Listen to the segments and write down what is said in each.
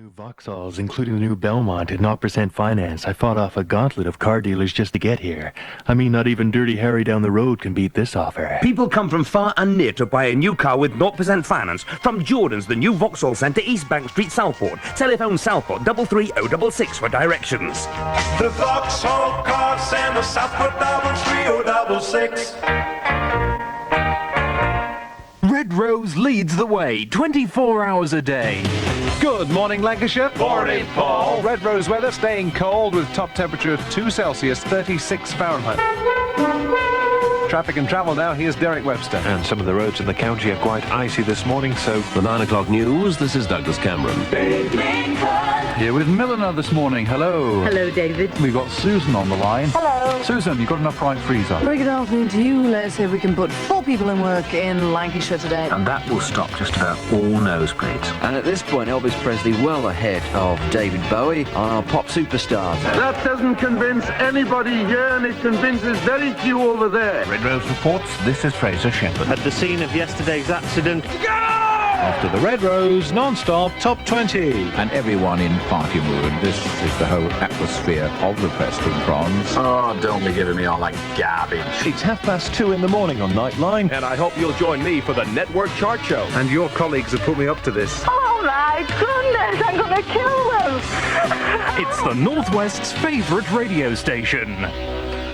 new Vauxhalls, including the new Belmont at 0% finance. I fought off a gauntlet of car dealers just to get here. I mean, not even Dirty Harry down the road can beat this offer. People come from far and near to buy a new car with 0% finance. From Jordan's, the new Vauxhall Centre, East Bank Street, Southport. Telephone Southport 33066 for directions. The Vauxhall Car Centre, Southport 33066. Red Rose leads the way 24 hours a day. Good morning, Lancashire. Morning, Paul. Red Rose weather staying cold with top temperature of 2 Celsius, 36 Fahrenheit. Traffic and travel now, here's Derek Webster. And some of the roads in the county are quite icy this morning, so... The 9 o'clock news, this is Douglas Cameron. Here with Milliner this morning. Hello. Hello, David. We've got Susan on the line. Hello. Susan, you've got an upright freezer. Very good afternoon to you. Let's see if we can put 4 people in work in Lancashire today. And that will stop just about all nosebleeds. And at this point, Elvis Presley well ahead of David Bowie on our pop superstars. That doesn't convince anybody here, and it convinces very few over there. Red Rose reports, this is Fraser Shepherd. At the scene of yesterday's accident. After the Red Rose non-stop top 20. And everyone in party mood. This is the whole atmosphere of the Preston Prawns. Oh, don't be giving me all that garbage. It's 2:30 in the morning on Nightline. And I hope you'll join me for the Network Chart Show. And your colleagues have put me up to this. Oh my goodness, I'm gonna kill them. It's the Northwest's favourite radio station.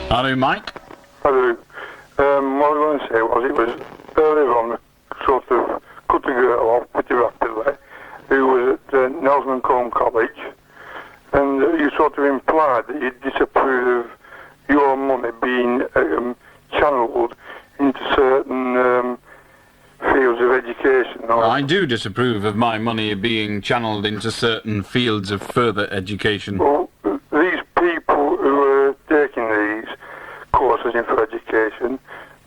Hello, Mike. Hello. What I was going to say was it was earlier on sort of cut a girl off pretty rapidly who was at Nelson and Combe College, and you sort of implied that you disapprove of your money being channelled into certain fields of education. I do disapprove of my money being channelled into certain fields of further education. Well, these people who are taking these courses in for education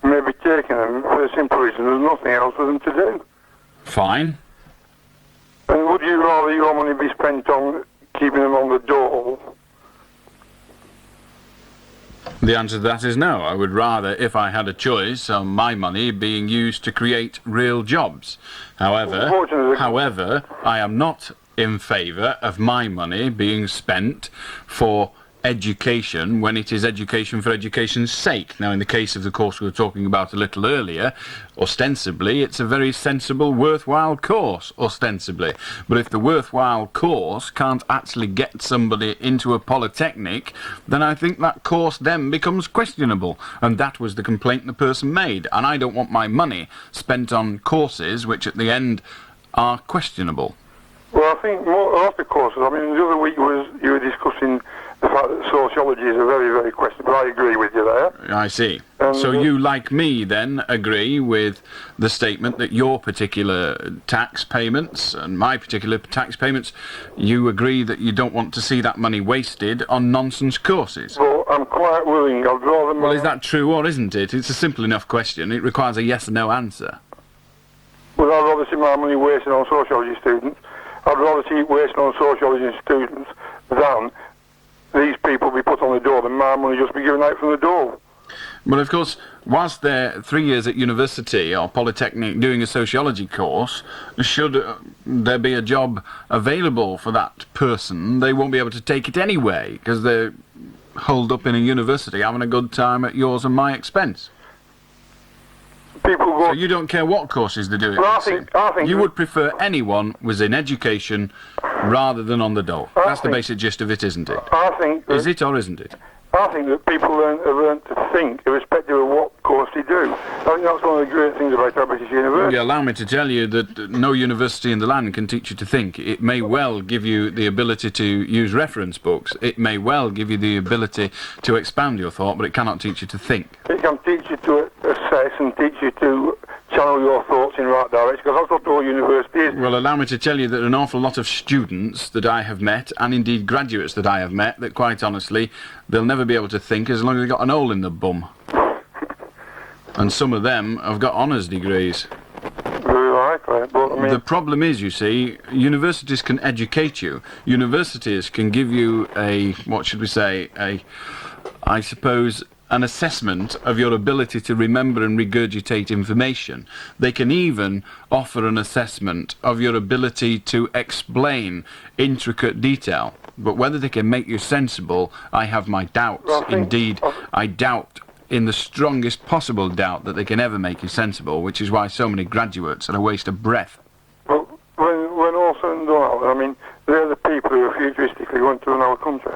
may be taking them for the simple reason there's nothing else for them to do. Fine. And would you rather your money be spent on keeping them on the dole? The answer to that is no. I would rather, if I had a choice, my money being used to create real jobs. However, I am not in favour of my money being spent for education when it is education for education's sake. Now, in the case of the course we were talking about a little earlier, ostensibly it's a very sensible, worthwhile course, ostensibly. But if the worthwhile course can't actually get somebody into a polytechnic, then I think that course then becomes questionable. And that was the complaint the person made. And I don't want my money spent on courses which at the end are questionable. Well, I think more of the courses, I mean, the other week you were discussing the fact that sociology is a very, very questionable. I agree with you there. I see. So you, like me, then, agree with the statement that your particular tax payments and my particular tax payments, you agree that you don't want to see that money wasted on nonsense courses? Well, I'm quite willing. I'd rather... Well, is that true or isn't it? It's a simple enough question. It requires a yes or no answer. Well, I'd rather see my money wasted on sociology students. I'd rather see it wasted on sociology students than these people be put on the door, then my money just be given out from the door. Well, of course, whilst they're 3 years at university or polytechnic doing a sociology course, should there be a job available for that person, they won't be able to take it anyway, because they're holed up in a university having a good time at yours and my expense. So you don't care what courses they're doing? Well, I think you would prefer anyone was in education rather than on the dole. That's the basic gist of it, isn't it? I think... Is it or isn't it? I think that people have learned to think, irrespective of what course they do. I think that's one of the great things about our British University. Allow me to tell you that no university in the land can teach you to think. It may well give you the ability to use reference books. It may well give you the ability to expand your thought, but it cannot teach you to think. It can teach you to assess and teach you to channel your thoughts in the right direction, because that's what all university is. Well, allow me to tell you that an awful lot of students that I have met, and indeed graduates that I have met, that quite honestly, they'll never be able to think as long as they've got an hole in the bum. And some of them have got honours degrees. Very likely, but I mean... The problem is, you see, universities can educate you. Universities can give you a, what should we say, I suppose, an assessment of your ability to remember and regurgitate information. They can even offer an assessment of your ability to explain intricate detail. But whether they can make you sensible, I have my doubts. Indeed, I doubt, in the strongest possible doubt, that they can ever make you sensible, which is why so many graduates are a waste of breath. Well, when all said and done, I mean, they're the people who are futuristically going to another country.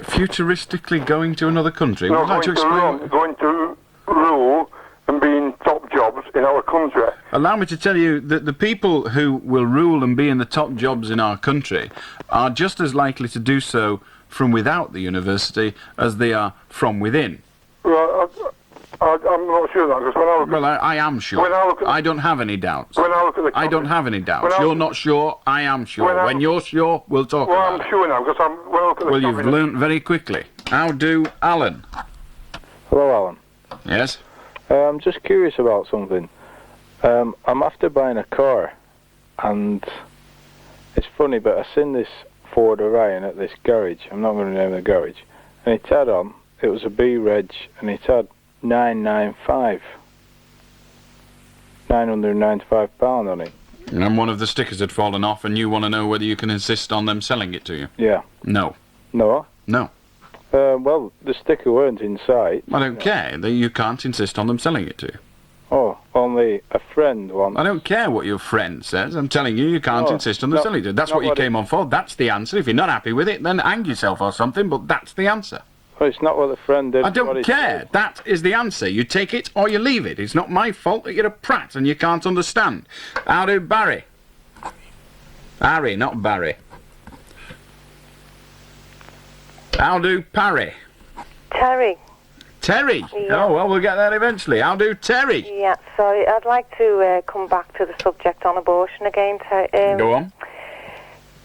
Futuristically going to another country? No, Would you like to explain? Going to rule and be in top jobs in our country. Allow me to tell you that the people who will rule and be in the top jobs in our country are just as likely to do so from without the university as they are from within. Well, I'm not sure that, because when I look at... Well, I am sure. I don't have any doubts. When I look at the... I don't have any doubts. You're not sure, I am sure. When you're sure, we'll talk about it. Well, I'm sure now, because when I look at the... Well, you've learnt very quickly. How do Alan? Hello, Alan. Yes? I'm just curious about something. I'm after buying a car, and it's funny, but I seen this Ford Orion at this garage. I'm not going to name the garage. And it had on, it was a B-Reg, and it had 995. £995 on it. And one of the stickers had fallen off, and you want to know whether you can insist on them selling it to you? Yeah. No. No? No. Well, the sticker weren't in sight. I don't care. You can't insist on them selling it to you. Oh, only a friend once. I don't care what your friend says. I'm telling you, you can't insist on them selling it to you. That's what you came on for. That's the answer. If you're not happy with it, then hang yourself or something, but that's the answer. Well, it's not what the friend did. I don't care. That is the answer. You take it or you leave it. It's not my fault that you're a prat and you can't understand. How do Barry? Harry, not Barry. How do Parry? Terry. Terry? Yeah. Oh, well, we'll get there eventually. How do Terry? Yeah, sorry, I'd like to come back to the subject on abortion again. Go on.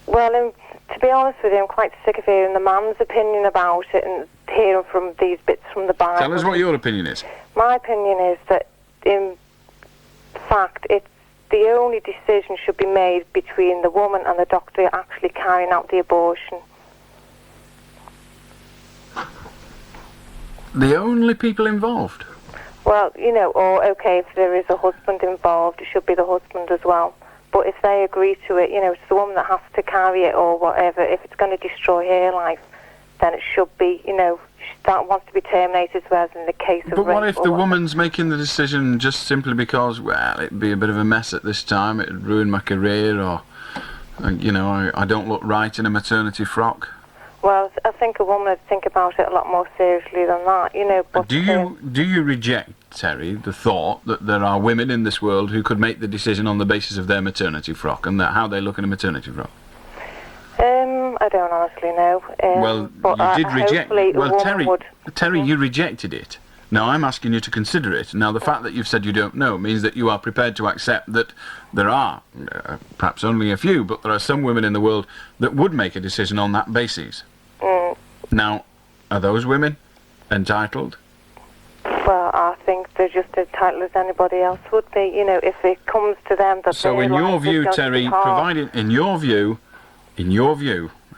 Well, to be honest with you, I'm quite sick of hearing the man's opinion about it and hearing from these bits from the Bible. Tell us what your opinion is. My opinion is that, in fact, it's the only decision should be made between the woman and the doctor actually carrying out the abortion. The only people involved? Well, you know, or, okay, if there is a husband involved, it should be the husband as well. But if they agree to it, you know, it's the woman that has to carry it or whatever. If it's going to destroy her life, then it should be, you know, that wants to be terminated, whereas in the case of But what if the woman's making the decision just simply because, well, it'd be a bit of a mess at this time, it'd ruin my career, or, you know, I don't look right in a maternity frock? Well, I think a woman would think about it a lot more seriously than that, you know. But do you reject, Terry, the thought that there are women in this world who could make the decision on the basis of their maternity frock and how they look in a maternity frock? I don't honestly know. Well, but you did reject. Well, Terry, would... you rejected it. Now I'm asking you to consider it. Now the fact that you've said you don't know means that you are prepared to accept that there are, perhaps only a few, but there are some women in the world that would make a decision on that basis. Now, are those women entitled? Well, I think they're just as entitled as anybody else would be. You know, if it comes to them that. So, in your view, Terry, provided in your view,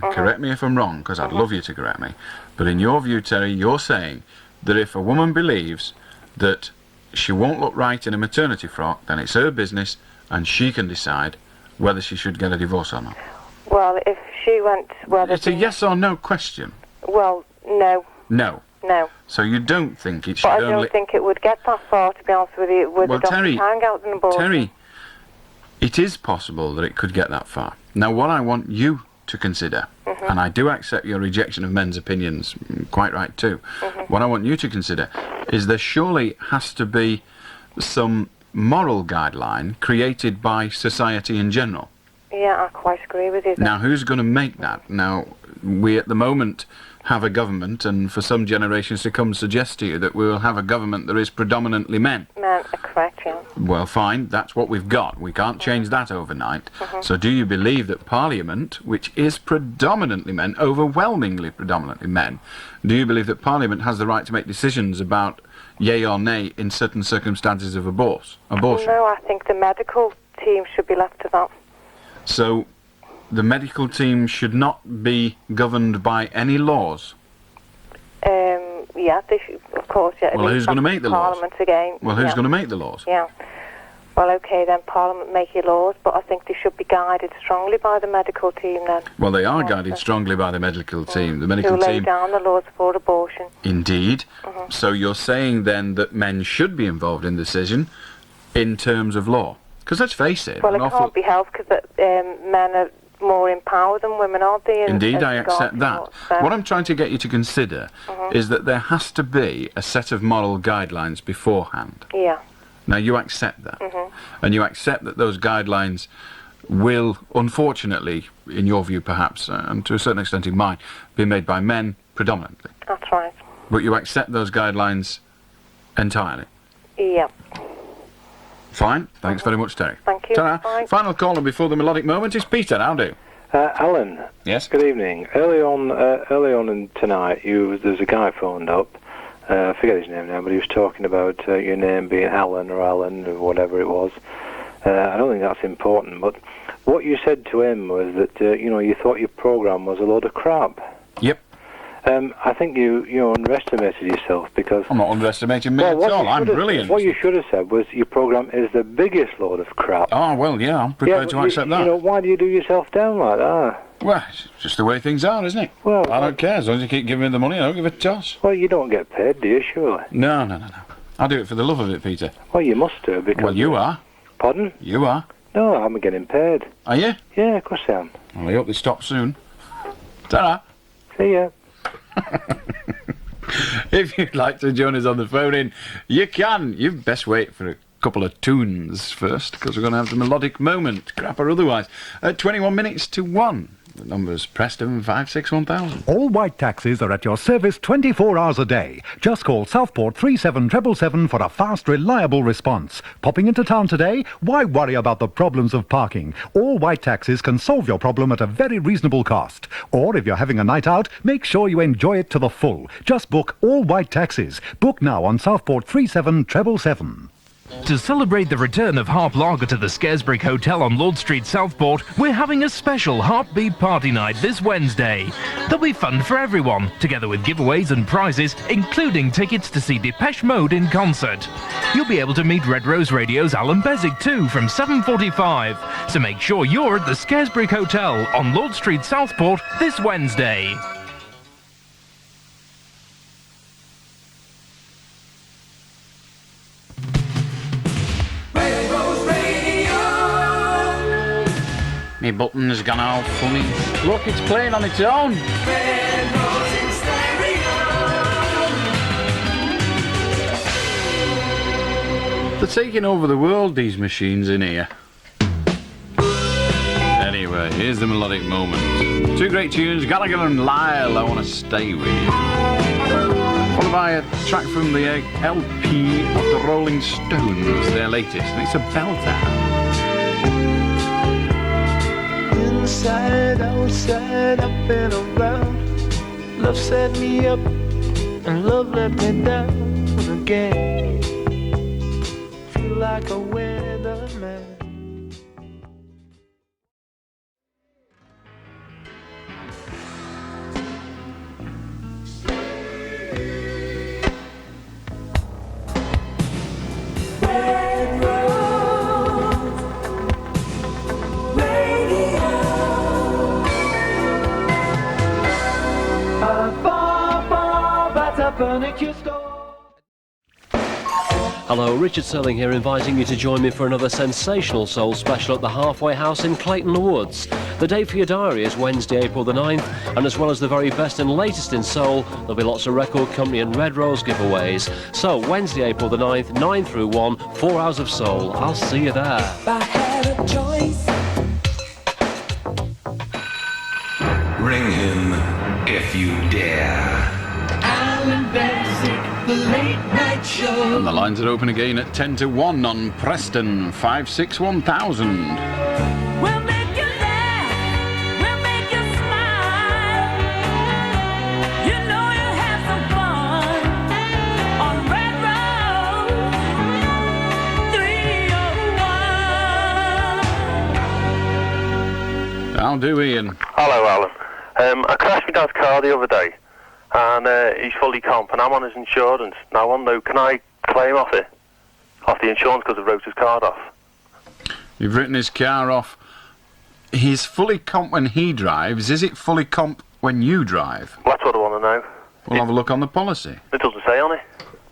correct me if I'm wrong, because I'd love you to correct me. But in your view, Terry, you're saying that if a woman believes that she won't look right in a maternity frock, then it's her business, and she can decide whether she should get a divorce or not. Well, if she went... It's a yes or no question. Well, no. No. No. So you don't think it should only... But I don't think it would get that far, to be honest with you, with the doctor carrying out an abortion. Terry, it is possible that it could get that far. Now, what I want you to consider, and I do accept your rejection of men's opinions, quite right too, what I want you to consider is there surely has to be some moral guideline created by society in general. Yeah, I quite agree with you. Now, who's going to make that? Now, we at the moment have a government, and for some generations to come suggest to you that we will have a government that is predominantly men. Men are correct, yeah. Well, fine, that's what we've got. We can't change that overnight. So do you believe that Parliament, which is predominantly men, overwhelmingly predominantly men, do you believe that Parliament has the right to make decisions about yay or nay in certain circumstances of abortion? No, I think the medical team should be left to that. So the medical team should not be governed by any laws? yeah, they should, of course, yeah. Well, who's going to make the laws? Parliament again. Well, who's yeah. going to make the laws? Yeah. Well, okay, then Parliament make your laws, but I think they should be guided strongly by the medical team then. Well, they are guided strongly by the medical team. The medical to lay team... down the laws for abortion. Indeed. So you're saying then that men should be involved in the decision in terms of law? Because let's face it... Well, it can't be helped because men are more empowered than women, aren't they? Indeed, I accept that. What I'm trying to get you to consider is that there has to be a set of moral guidelines beforehand. Yeah. Now, you accept that. And you accept that those guidelines will, unfortunately, in your view perhaps, and to a certain extent in mine, be made by men predominantly. That's right. But you accept those guidelines entirely. Yeah. Fine. Thanks very much, Terry. Thank you. Ta-ra. Bye. Final caller before the melodic moment is Peter. How do? Alan. Yes. Good evening. Early on in tonight, there's a guy phoned up. I forget his name now, but he was talking about your name being Alan or whatever it was. I don't think that's important, but what you said to him was that you thought your program was a load of crap. Yep. I think you underestimated yourself because... I'm not underestimating me at all. I'm brilliant. What you should have said was your program is the biggest load of crap. Oh, well, yeah, I'm prepared to accept that. Why do you do yourself down like that? Well, it's just the way things are, isn't it? Well, I don't care. As long as you keep giving me the money, I don't give a toss. Well, you don't get paid, do you, surely? No. I do it for the love of it, Peter. Well, you must do, because... Well, you are. Pardon? You are. No, I'm getting paid. Are you? Yeah, of course I am. Well, I hope they stop soon. Ta-ra. See ya. If you'd like to join us on the phone in, you can. You best wait for a couple of tunes first, because we're going to have the melodic moment, crap or otherwise. 21 minutes to 1. The number's Preston 561,000. All white taxis are at your service 24 hours a day. Just call Southport 37777 for a fast, reliable response. Popping into town today? Why worry about the problems of parking? All white taxis can solve your problem at a very reasonable cost. Or if you're having a night out, make sure you enjoy it to the full. Just book all white taxis. Book now on Southport 37777. To celebrate the return of Harp Lager to the Scaresbrick Hotel on Lord Street, Southport, we're having a special Heartbeat Party Night this Wednesday. There'll be fun for everyone, together with giveaways and prizes, including tickets to see Depeche Mode in concert. You'll be able to meet Red Rose Radio's Allan Beswick too from 7:45. So make sure you're at the Scaresbrick Hotel on Lord Street, Southport this Wednesday. My button's gone all funny. Look, it's playing on its own. They're taking over the world, these machines in here. Anyway, here's the melodic moment. Two great tunes, Gallagher and Lyle, I Want to Stay With You. Followed by a track from the LP of the Rolling Stones, their latest, and it's a belter. Inside, outside, up and around. Love set me up and love let me down again. Feel like a weatherman. Hello, Richard Selling here, inviting you to join me for another sensational soul special at the Halfway House in Clayton Woods. The date for your diary is Wednesday, April the 9th, and as well as the very best and latest in soul, there'll be lots of record company and Red Rose giveaways. So, Wednesday, April the 9th, 9 through 1, 4 hours of soul. I'll see you there. If I had a choice. Ring him if you dare. Allan Beswick, the late night show. And the lines are open again at 10 to 1 on Preston 561,000. We'll make you laugh, we'll make you smile. You know you'll have some fun on Red Road 301. I'll do, Ian. Hello, Alan. I crashed my dad's car the other day, and he's fully comp, and I'm on his insurance. Now, I want to know, can I claim off the insurance because I wrote his card off? You've written his car off. He's fully comp when he drives. Is it fully comp when you drive? Well, that's what I want to know. We'll have a look on the policy. It doesn't say on it.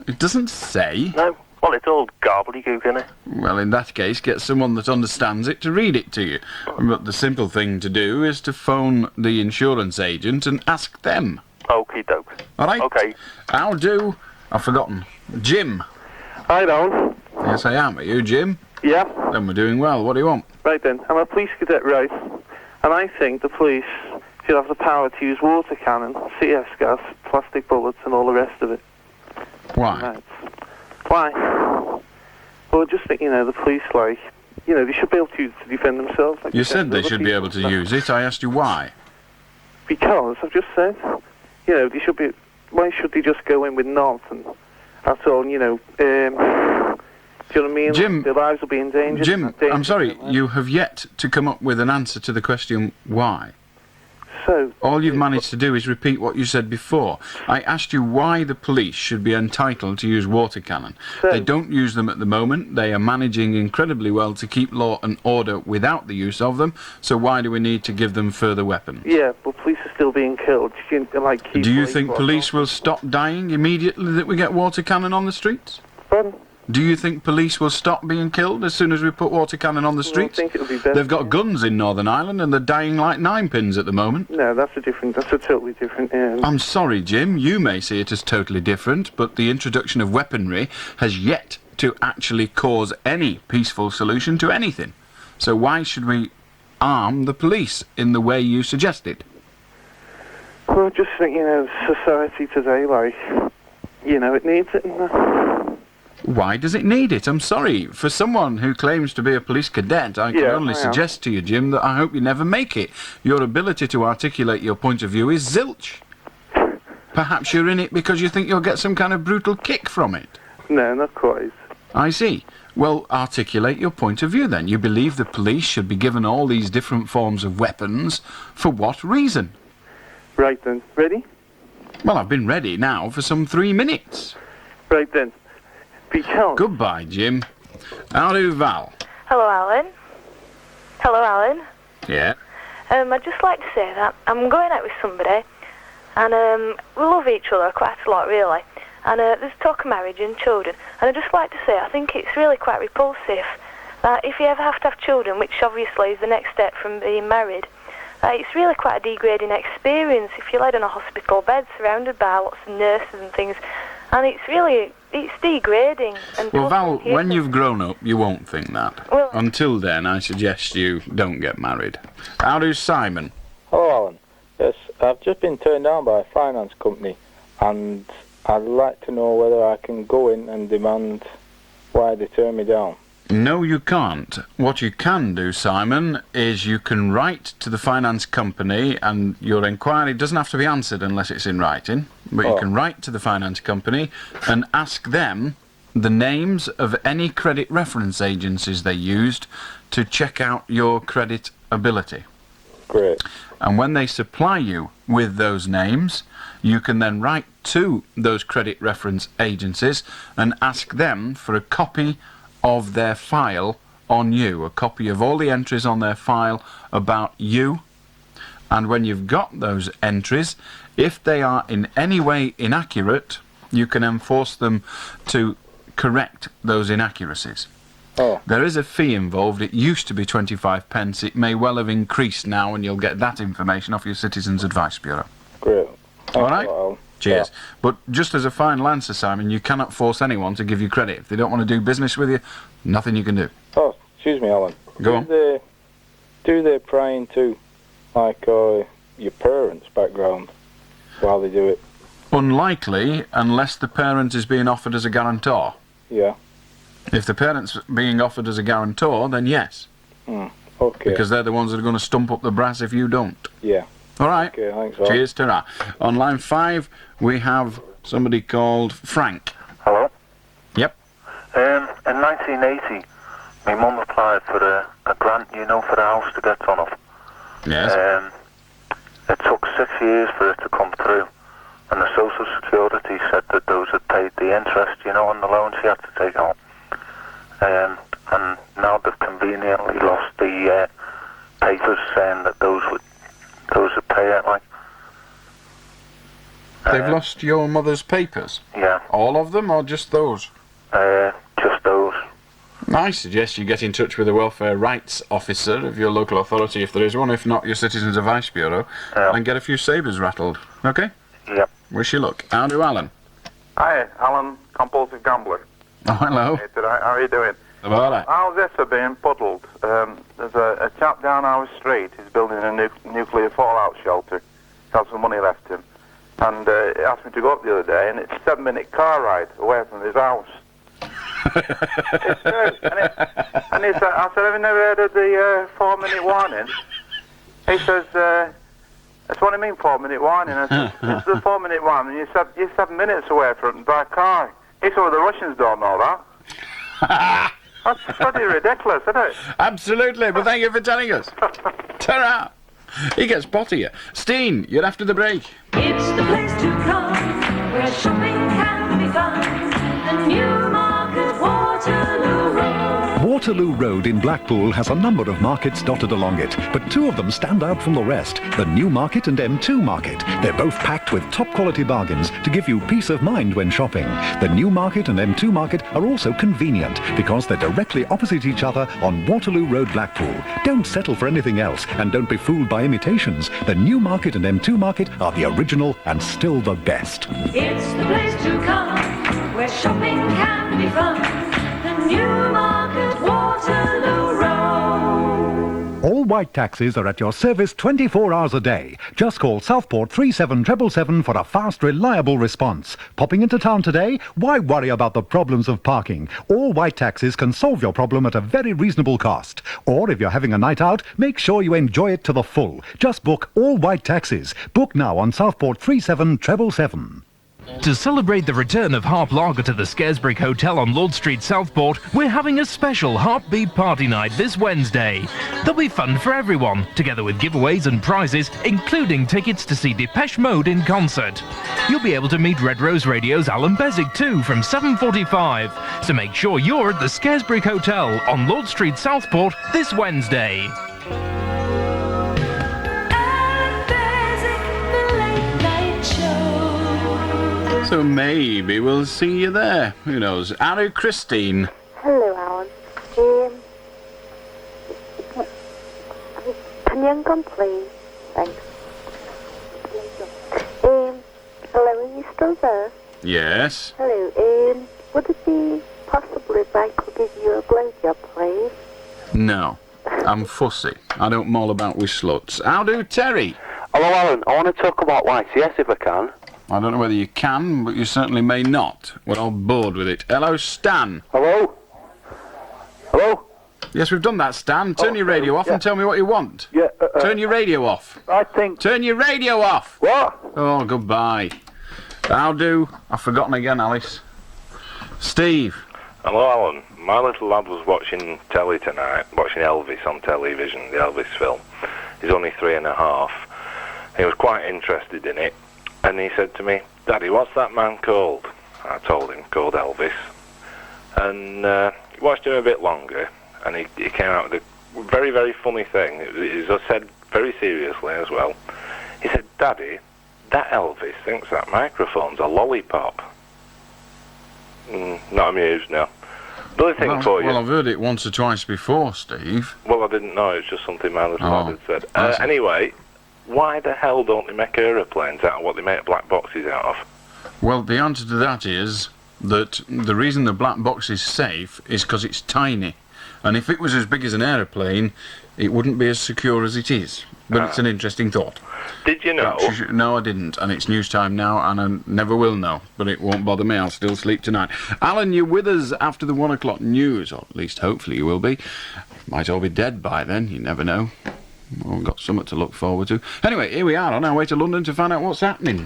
It doesn't say? No. Well, it's all gobbledygook, isn't it? Well, in that case, get someone that understands it to read it to you. But the simple thing to do is to phone the insurance agent and ask them. Okie doke. All right? Okay. I'll do... I've forgotten. Jim. Hi, Don. Yes, I am. Are you Jim? Yeah. Then we're doing well. What do you want? Right then, I'm a police cadet, right? And I think the police should have the power to use water cannon, CS gas, plastic bullets, and all the rest of it. Why? Right. Why? Well, I just think, the police, they should be able to use it to defend themselves. You said they should be able to use it. I asked you why. Because, I've just said, they should be... Why should they just go in with nonsense? That's all, do you know what I mean? Jim, their lives will be in danger. Jim, I'm sorry, you have yet to come up with an answer to the question why. So... All you've managed to do is repeat what you said before. I asked you why the police should be entitled to use water cannon. They don't use them at the moment. They are managing incredibly well to keep law and order without the use of them. So why do we need to give them further weapons? Yeah, but police are still being killed. Do you think police will stop dying immediately that we get water cannon on the streets? Pardon? Do you think police will stop being killed as soon as we put water cannon on the streets? I think it'll be better. They've got guns in Northern Ireland and they're dying like ninepins at the moment. No, that's a totally different... I'm sorry, Jim, you may see it as totally different, but the introduction of weaponry has yet to actually cause any peaceful solution to anything. So why should we arm the police in the way you suggested? Well, I just think, society today, it needs it. Why does it need it? I'm sorry. For someone who claims to be a police cadet, I can only suggest to you, Jim, that I hope you never make it. Your ability to articulate your point of view is zilch. Perhaps you're in it because you think you'll get some kind of brutal kick from it. No, not quite. I see. Well, articulate your point of view then. You believe the police should be given all these different forms of weapons. For what reason? Right then. Ready? Well, I've been ready now for some 3 minutes. Right then. Because... Goodbye, Jim. How do Val? Hello, Alan. Hello, Alan. Yeah? I'd just like to say that I'm going out with somebody, and we love each other quite a lot, really. And there's talk of marriage and children. And I'd just like to say I think it's really quite repulsive that if you ever have to have children, which obviously is the next step from being married, it's really quite a degrading experience if you're laid on a hospital bed surrounded by lots of nurses and things. And it's degrading. And well, Val, when you've grown up, you won't think that. Well, until then, I suggest you don't get married. How do Simon? Hello, Alan. Yes, I've just been turned down by a finance company, and I'd like to know whether I can go in and demand why they turn me down. No, you can't. What you can do, Simon, is you can write to the finance company, and your inquiry doesn't have to be answered unless it's in writing, but you can write to the finance company and ask them the names of any credit reference agencies they used to check out your credit ability. Great. And when they supply you with those names, you can then write to those credit reference agencies and ask them for a copy of their file on you, a copy of all the entries on their file about you. And when you've got those entries, if they are in any way inaccurate, you can enforce them to correct those inaccuracies. There is a fee involved. It used to be 25 pence. It may well have increased now, and you'll get that information off your Citizens Advice Bureau. Great. All right? Cheers. Yeah. But just as a final answer, Simon, you cannot force anyone to give you credit. If they don't want to do business with you, nothing you can do. Oh, excuse me, Alan. Go on. Do they pry into, your parents' background while they do it? Unlikely, unless the parent is being offered as a guarantor. Yeah. If the parent's being offered as a guarantor, then yes. Okay. Because they're the ones that are going to stump up the brass if you don't. Yeah. All right. Okay, thanks, Alan. Cheers, ta-ra. On line 5, we have somebody called Frank. Hello? Yep. In 1980, my mum applied for a grant, for the house to get on of. Yes. It took 6 years for it to come through. and the Social Security said that those had paid the interest, you know, on the loans he had to take out. And now they've conveniently lost the papers saying that those would pay it, like. They've lost your mother's papers? Yeah. All of them, or just those? Just those. I suggest you get in touch with the welfare rights officer of your local authority, if there is one, if not your Citizens Advice Bureau, and get a few sabres rattled. Okay? Yep. Wish you luck. How do Alan? Hi, Alan, compulsive gambler. Oh, hello. Hey, how are you doing? About it. How's this being puddled? There's a chap down our street. He's building a nuclear fallout shelter. He's got some money left him. And he asked me to go up the other day, and it's a 7-minute car ride away from his house. It's true. And he said, I said, have you never heard of the 4-minute warning? He says, that's what I mean, 4-minute warning. I said, it's the 4-minute warning. You're 7 minutes away from it by car. He said, well, the Russians don't know that. That's pretty ridiculous, isn't it? Absolutely, but thank you for telling us. Ta-ra! He gets pottier. Steen, you're after the break. It's the place to come, where shopping can be fun. The Newmarket Waterloo Road. Waterloo Road in Blackpool has a number of markets dotted along it, but two of them stand out from the rest, the Newmarket and M2 Market. They're both packed with top-quality bargains to give you peace of mind when shopping. The Newmarket and M2 Market are also convenient because they're directly opposite each other on Waterloo Road, Blackpool. Don't settle for anything else and don't be fooled by imitations. The Newmarket and M2 Market are the original and still the best. It's the place to come, where shopping can be fun. The Newmarket Waterloo Road. All white taxis are at your service 24 hours a day. Just call Southport 37777 for a fast, reliable response. Popping into town today? Why worry about the problems of parking? All white taxis can solve your problem at a very reasonable cost. Or if you're having a night out, make sure you enjoy it to the full. Just book all white taxis. Book now on Southport 37777. To celebrate the return of Harp Lager to the Scaresbrick Hotel on Lord Street, Southport, we're having a special Heartbeat Party Night this Wednesday. There'll be fun for everyone, together with giveaways and prizes, including tickets to see Depeche Mode in concert. You'll be able to meet Red Rose Radio's Allan Beswick too from 7:45. So make sure you're at the Scaresbrick Hotel on Lord Street, Southport this Wednesday. So maybe we'll see you there. Who knows? Hello, Christine. Hello, Alan. Can you hang on, please? Thanks. Hello, are you still there? Yes. Hello, would it be possible if I could give you a blowjob, please? No. I'm fussy. I don't maul about with sluts. How do, Terry? Hello, Alan. I want to talk about YCS if I can. I don't know whether you can, but you certainly may not. We're all bored with it. Hello, Stan. Hello? Hello? Yes, we've done that, Stan. Turn your radio off and tell me what you want. Yeah. Turn your radio off. I think... Turn your radio off! What? Oh, goodbye. How do? I've forgotten again, Alice. Steve. Hello, Alan. My little lad was watching telly tonight, watching Elvis on television, the Elvis film. He's only 3.5. He was quite interested in it. And he said to me, Daddy, what's that man called? I told him, called Elvis. And he watched him a bit longer, and he came out with a very, very funny thing. It was said very seriously as well. He said, Daddy, that Elvis thinks that microphone's a lollipop. Not amused, no. Another thing for you. Well, I've heard it once or twice before, Steve. Well, I didn't know. It's just something my little lad had said. Anyway... Why the hell don't they make aeroplanes out of what they make black boxes out of? Well, the answer to that is that the reason the black box is safe is because it's tiny. And if it was as big as an aeroplane, it wouldn't be as secure as it is. But it's an interesting thought. Did you know? No, I didn't. And it's news time now, and I never will know. But it won't bother me. I'll still sleep tonight. Alan, you're with us after the 1 o'clock news, or at least hopefully you will be. Might all be dead by then, you never know. Well, we've got something to look forward to. Anyway, here we are on our way to London to find out what's happening.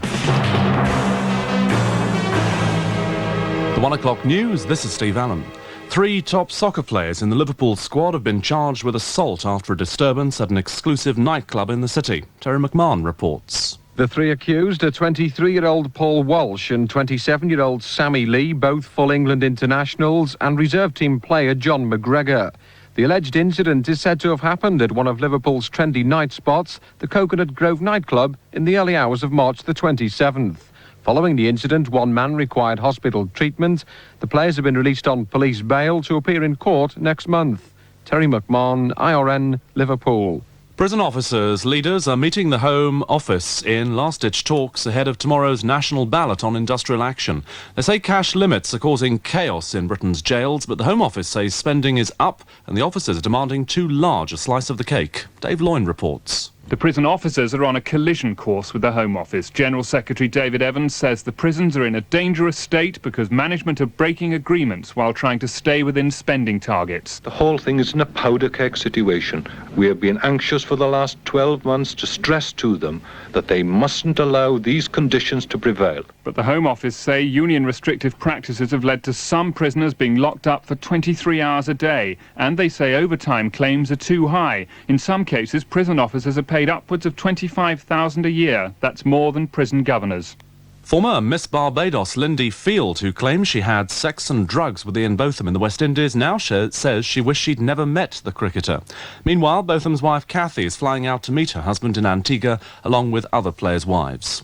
The 1 o'clock news, this is Steve Allen. 3 top soccer players in the Liverpool squad have been charged with assault after a disturbance at an exclusive nightclub in the city. Terry McMahon reports. The three accused are 23-year-old Paul Walsh and 27-year-old Sammy Lee, both full England internationals, and reserve team player John McGregor. The alleged incident is said to have happened at one of Liverpool's trendy night spots, the Coconut Grove nightclub, in the early hours of March the 27th. Following the incident, one man required hospital treatment. The players have been released on police bail to appear in court next month. Terry McMahon, IRN, Liverpool. Prison officers' leaders are meeting the Home Office in last-ditch talks ahead of tomorrow's national ballot on industrial action. They say cash limits are causing chaos in Britain's jails, but the Home Office says spending is up and the officers are demanding too large a slice of the cake. Dave Loyne reports. The prison officers are on a collision course with the Home Office. General Secretary David Evans says the prisons are in a dangerous state because management are breaking agreements while trying to stay within spending targets. The whole thing is in a powder keg situation. We have been anxious for the last 12 months to stress to them that they mustn't allow these conditions to prevail. But the Home Office say union restrictive practices have led to some prisoners being locked up for 23 hours a day, and they say overtime claims are too high. In some cases, prison officers are paid upwards of $25,000 a year. That's more than prison governors. Former Miss Barbados Lindy Field, who claims she had sex and drugs with Ian Botham in the West Indies, now says she wished she'd never met the cricketer. Meanwhile, Botham's wife Kathy is flying out to meet her husband in Antigua, along with other players' wives.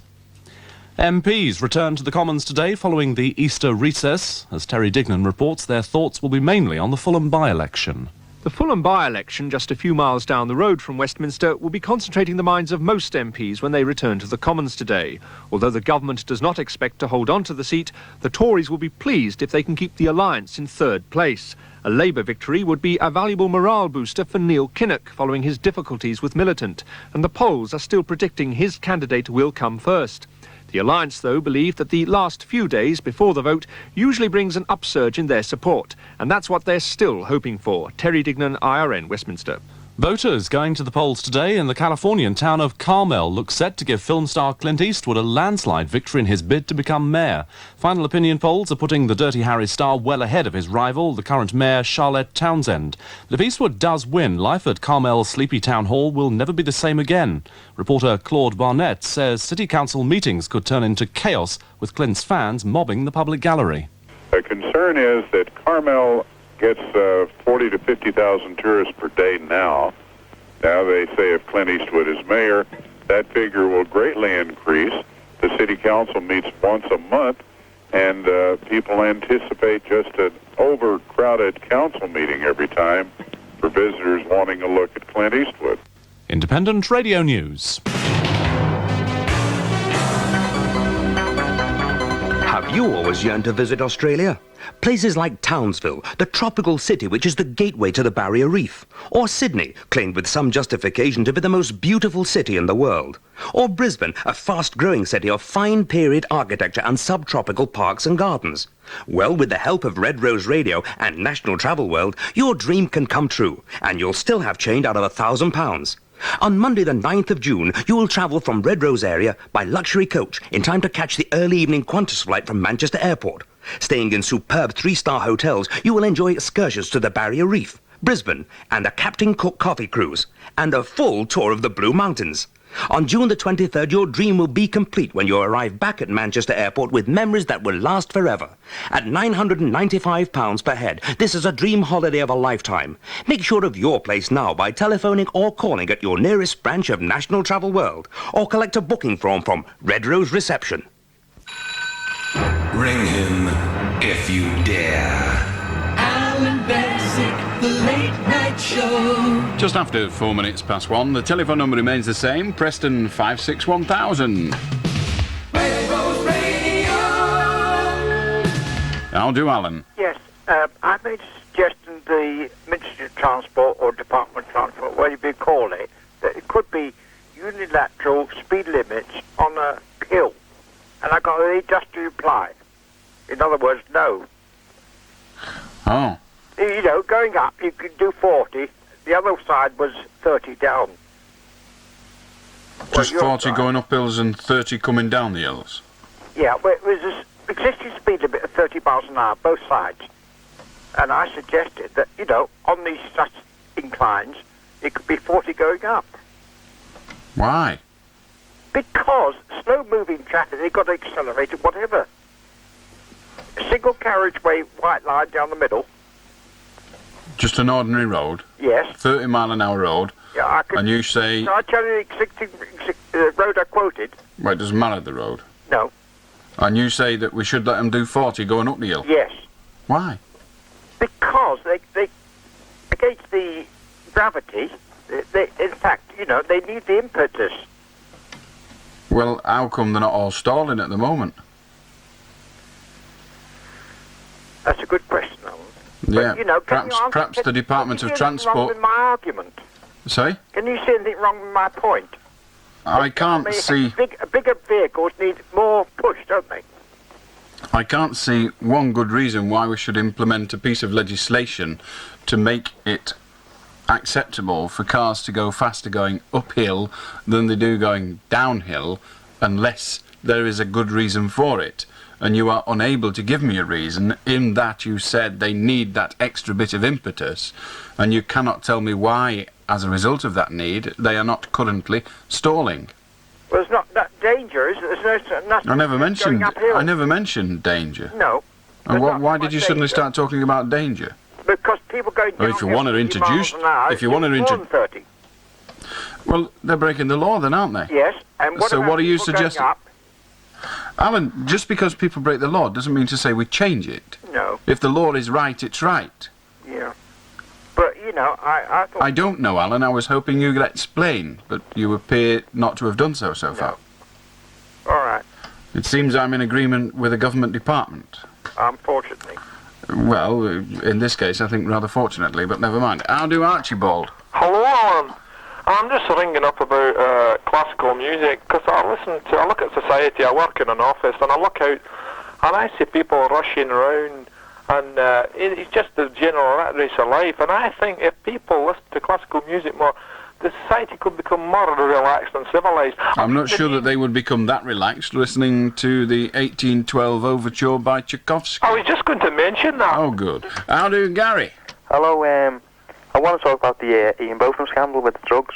MPs return to the Commons today following the Easter recess. As Terry Dignan reports, their thoughts will be mainly on the Fulham by-election. The Fulham by-election, just a few miles down the road from Westminster, will be concentrating the minds of most MPs when they return to the Commons today. Although the government does not expect to hold on to the seat, the Tories will be pleased if they can keep the alliance in third place. A Labour victory would be a valuable morale booster for Neil Kinnock following his difficulties with Militant, and the polls are still predicting his candidate will come first. The Alliance, though, believe that the last few days before the vote usually brings an upsurge in their support, and that's what they're still hoping for. Terry Dignan, IRN, Westminster. Voters going to the polls today in the Californian town of Carmel look set to give film star Clint Eastwood a landslide victory in his bid to become mayor. Final opinion polls are putting the Dirty Harry star well ahead of his rival, the current mayor Charlotte Townsend. But if Eastwood does win, life at Carmel's sleepy town hall will never be the same again. Reporter Claude Barnett says city council meetings could turn into chaos with Clint's fans mobbing the public gallery. The concern is that Carmel gets 40 to 50,000 tourists per day now. Now they say if Clint Eastwood is mayor, that figure will greatly increase. The city council meets once a month, and people anticipate just an overcrowded council meeting every time for visitors wanting a look at Clint Eastwood. Independent Radio News. Have you always yearned to visit Australia? Places like Townsville, the tropical city which is the gateway to the Barrier Reef. Or Sydney, claimed with some justification to be the most beautiful city in the world. Or Brisbane, a fast-growing city of fine period architecture and subtropical parks and gardens. Well, with the help of Red Rose Radio and National Travel World, your dream can come true, and you'll still have change out of £1,000. On Monday the 9th of June, you will travel from Red Rose area by luxury coach in time to catch the early evening Qantas flight from Manchester Airport. Staying in superb 3-star hotels, you will enjoy excursions to the Barrier Reef, Brisbane, and a Captain Cook coffee cruise, and a full tour of the Blue Mountains. On June the 23rd, your dream will be complete when you arrive back at Manchester Airport with memories that will last forever. At £995 per head, this is a dream holiday of a lifetime. Make sure of your place now by telephoning or calling at your nearest branch of National Travel World, or collect a booking form from Red Rose Reception. Ring him if you dare. Allan Beswick, the late night show. Just after 4 minutes past 1, the telephone number remains the same, Preston 561,000. How do, Alan? Yes, I made a suggestion the Ministry of Transport or Department of Transport, whatever you call it, that it could be unilateral speed limits on a hill. And I got a just to reply. In other words, no. Oh. You know, going up, you could do 40. The other side was 30 down. Just 40 going up hills and 30 coming down the hills? Yeah, well, it was an existing speed limit of 30 miles an hour, both sides. And I suggested that, you know, on these such inclines, it could be 40 going up. Why? Because slow-moving traffic, they've got to accelerate it, whatever. A single carriageway, white line down the middle. Just an ordinary road? Yes. 30-mile-an-hour road? Yeah, I can... And you say... So I tell you the existing road I quoted? Well, it doesn't matter, the road. No. And you say that we should let them do 40 going up the hill? Yes. Why? Because they against the gravity, in fact, you know, they need the impetus. Well, how come they're not all stalling at the moment? That's a good question, Alan. Yeah, but, you know, perhaps the Department of Transport... Wrong with my argument? Sorry? Can you see anything wrong with my point? I can't see... Bigger vehicles need more push, don't they? I can't see one good reason why we should implement a piece of legislation to make it acceptable for cars to go faster going uphill than they do going downhill unless there is a good reason for it. And you are unable to give me a reason in that you said they need that extra bit of impetus, and you cannot tell me why, as a result of that need, they are not currently stalling. Well, it's not that danger, is it? There's nothing I never uphill. mentioned danger. No. And why did you suddenly start talking about danger? Because people going down Well, if you want to introduce... If you want to introduce... 30. Well, they're breaking the law then, aren't they? Yes, and what so about what are you people going suggesting? up? Alan, just because people break the law doesn't mean to say we change it. No. If the law is right, it's right. Yeah. But, you know, I thought... I don't know, Alan. I was hoping you could explain, but you appear not to have done so far. All right. It seems I'm in agreement with a government department. Unfortunately. Well, in this case, I think rather fortunately, but never mind. How do Archibald? Hello, Alan. I'm just ringing up about classical music because I look at society. I work in an office and I look out and I see people rushing around, and it's just the general rat race of life. And I think if people listen to classical music more, the society could become more relaxed and civilized. I'm not sure that they would become that relaxed listening to the 1812 Overture by Tchaikovsky. I was just going to mention that. Oh, good. How do Gary? Hello, I want to talk about the Ian Botham scandal with the drugs.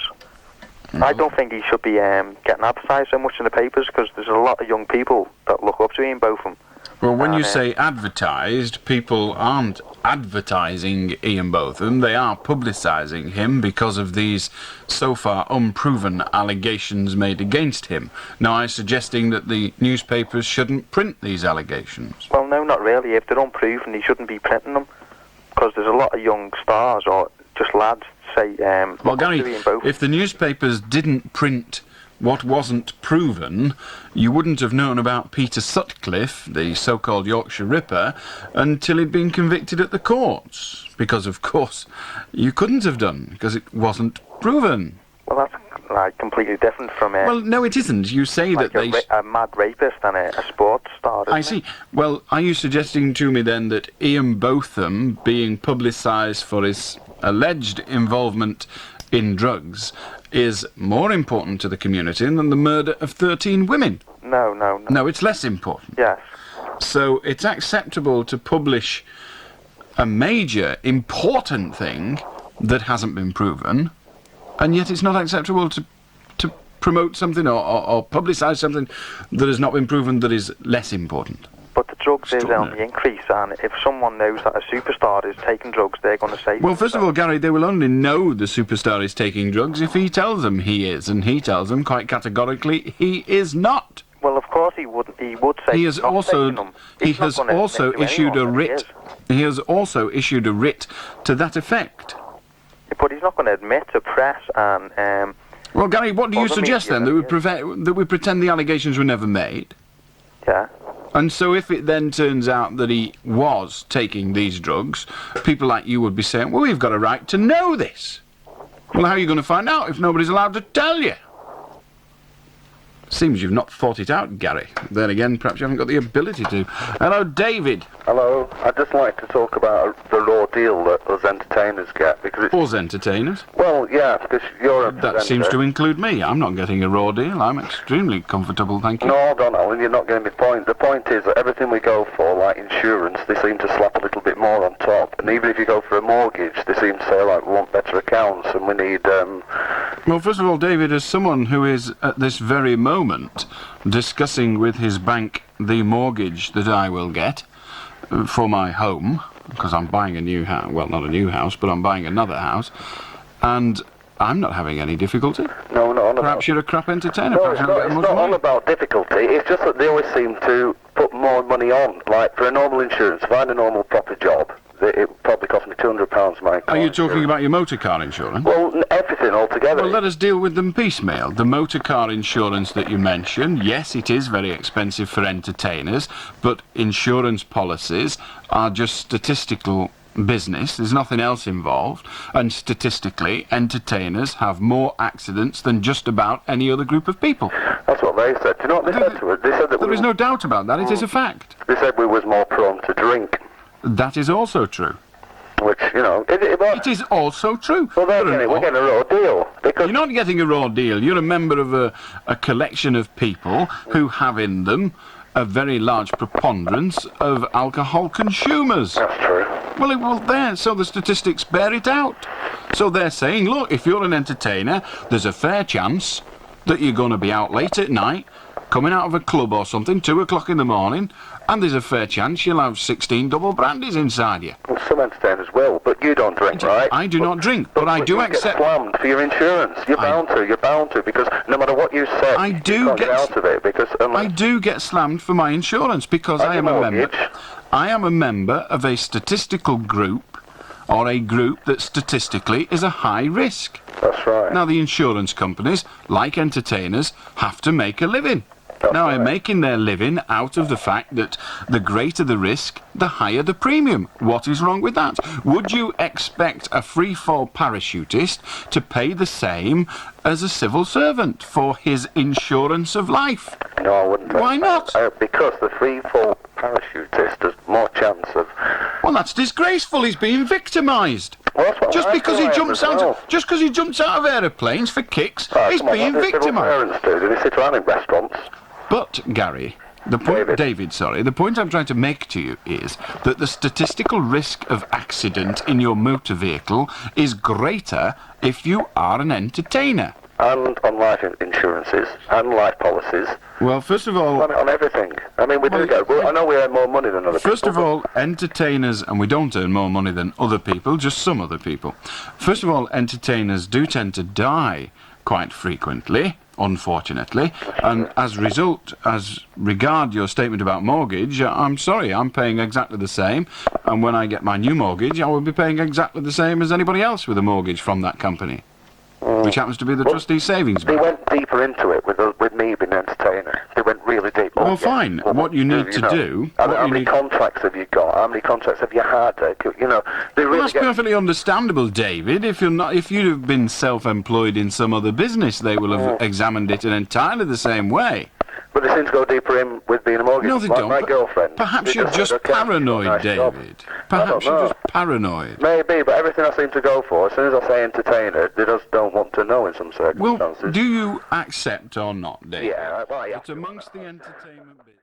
I don't think he should be getting advertised so much in the papers because there's a lot of young people that look up to Ian Botham. Well, when you say advertised, people aren't advertising Ian Botham, they are publicising him because of these so far unproven allegations made against him. Now, I'm suggesting that the newspapers shouldn't print these allegations. Well, no, not really. If they're unproven, he shouldn't be printing them because there's a lot of young stars or just lads say... well, Gary, if the newspapers didn't print what wasn't proven, you wouldn't have known about Peter Sutcliffe, the so-called Yorkshire Ripper, until he'd been convicted at the courts. Because, of course, you couldn't have done, because it wasn't proven. Well, that's like completely different from... well, no, it isn't. You say like that they... a mad rapist and a sports star, isn't I see. Well, are you suggesting to me, then, that Ian Botham, being publicised for his alleged involvement in drugs, is more important to the community than the murder of 13 women? No. No, it's less important. Yes. So it's acceptable to publish a major, important thing that hasn't been proven, and yet it's not acceptable to promote something or publicise something that has not been proven that is less important. But the drugs is on the increase, and if someone knows that a superstar is taking drugs, they're going to say... Well, first of all, Gary, they will only know the superstar is taking drugs if he tells them he is, and he tells them quite categorically he is not. Well, of course he would say... He has also issued a writ. He has also issued a writ to that effect. But he's not going to admit to press and... well, Gary, what do you suggest then? That we pretend the allegations were never made? Yeah. And so if it then turns out that he was taking these drugs, people like you would be saying, well, we've got a right to know this. Well, how are you going to find out if nobody's allowed to tell you? Seems you've not thought it out, Gary. Then again, perhaps you haven't got the ability to. Hello, David. Hello. I'd just like to talk about the raw deal that us entertainers get, because it's... Us entertainers? Well, yeah, because you're a That seems to include me. I'm not getting a raw deal. I'm extremely comfortable, thank you. No, hold on, Alan, you're not getting my point. The point is that everything we go for, like insurance, they seem to slap a little bit more on top. And even if you go for a mortgage, they seem to say, like, we want better accounts and we need... Well, first of all, David, as someone who is at this very moment discussing with his bank the mortgage that I will get for my home, because I'm buying a new house, well, not a new house, but I'm buying another house, and I'm not having any difficulty. No, not on about... Perhaps you're a crap entertainer. No, Perhaps it's you're not, getting it's much not money. on about difficulty. It's just that they always seem to put more money on. Like, for a normal insurance, if I had a normal proper job, it would probably cost me £200 my car. Are you talking about your motor car insurance? Well, everything altogether. Well, let us deal with them piecemeal. The motor car insurance that you mentioned, yes, it is very expensive for entertainers, but insurance policies are just statistical business. There's nothing else involved, and statistically, entertainers have more accidents than just about any other group of people. That's what they said. Do you know what they said to us? They said that there is no doubt about that. It is a fact. They said we was more prone to drink. That is also true. Which, you know... It is also true. Well, we're getting a raw deal. Because you're not getting a raw deal. You're a member of a collection of people who have in them a very large preponderance of alcohol consumers. That's true. Well, so the statistics bear it out. So they're saying, look, if you're an entertainer, there's a fair chance that you're going to be out late at night, coming out of a club or something, 2 o'clock in the morning, and there's a fair chance you'll have 16 double brandies inside you. Well, some entertainers will, but you don't drink, right? I do not drink, but I do accept... You get slammed for your insurance. You're bound to, because no matter what you said, you can't get out of it, because... I do get slammed for my insurance, because I am a member of a statistical group, or a group that statistically is a high risk. That's right. Now, the insurance companies, like entertainers, have to make a living. Now, I'm making their living out of the fact that the greater the risk, the higher the premium. What is wrong with that? Would you expect a free-fall parachutist to pay the same as a civil servant for his insurance of life? No, I wouldn't. Why not? Because the free-fall parachutist has more chance of... Well, that's disgraceful. He's being victimised. Well, just because he jumps out of aeroplanes for kicks, he's being victimised. Do they sit around in restaurants? But, Gary, the point I'm trying to make to you is that the statistical risk of accident in your motor vehicle is greater if you are an entertainer. And on life insurances, and life policies. Well, first of all... On everything. I mean, I know we earn more money than other people. First of all, entertainers, and we don't earn more money than other people, just some other people. First of all, entertainers do tend to die quite frequently, unfortunately, and as regard your statement about mortgage, I'm sorry, I'm paying exactly the same, and when I get my new mortgage, I will be paying exactly the same as anybody else with a mortgage from that company. Which happens to be the Trustee Savings Bank. They went deeper into it with me being an entertainer. They went really deep. Well, fine. What you need to do... How many contracts have you got? How many contracts have you had? You know, they really that's perfectly understandable, David. If you'd have been self-employed in some other business, they will have examined it in entirely the same way. But they seem to go deeper in with being a mortgage. No, they like don't. my girlfriend. Perhaps you're just paranoid, David. Perhaps you're just paranoid. Maybe, but everything I seem to go for, as soon as I say entertainer, they just don't want to know in some circumstances. Well, do you accept or not, David? Yeah, well, yeah. That amongst the entertainment bit...